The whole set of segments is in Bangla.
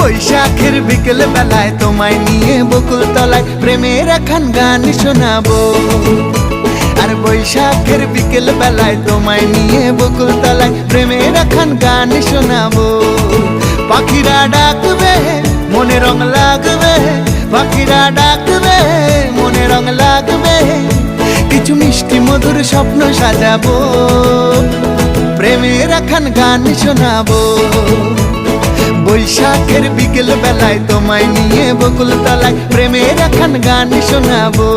বৈশাখের বিকেল বেলায় তোমায় নিয়ে বকুল তলায় প্রেমের একখান গান শোনাবো। আর বৈশাখের বিকেল বেলায় তোমায় নিয়ে বকুল তলায় প্রেমের একখান গান শোনাবো। পাখিরা ডাকবে মনে রং লাগবে, পাখিরা ডাকবে মনে রং লাগবে, কিছু মিষ্টি মধুর স্বপ্ন সাজাবো, প্রেমের একখান গান শোনাবো। বৈশাখের বিকেল বেলায় তোমায় নিয়ে বকুল তলায় প্রেমের একখান গান শোনাবো।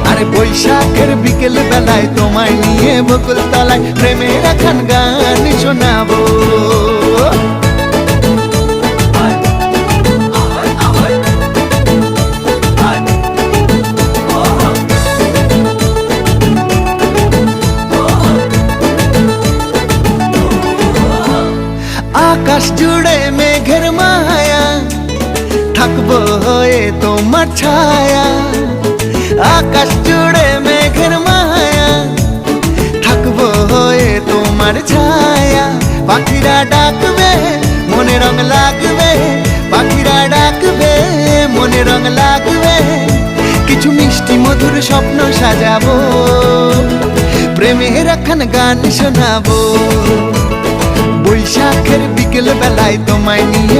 আরে বৈশাখের বিকেল বেলায় তোমায় নিয়ে বকুল তলায় প্রেমের একখান গান শোনাবো। আকাশ জুড়ে মেঘের মায়া, থাকবো হয়ে তোমার ছায়া। আকাশ জুড়ে মেঘের মায়া, থাকবো হয়ে তোমার ছায়া। পাখিরা ডাকবে মনে রং লাগবে, পাখিরা ডাকবে মনে রং লাগবে, কিছু মিষ্টি মধুর স্বপ্ন সাজাবো, প্রেমের একখান গান শোনাবো। বৈশাখের বিকেল বেলায় তোমায় নিয়ে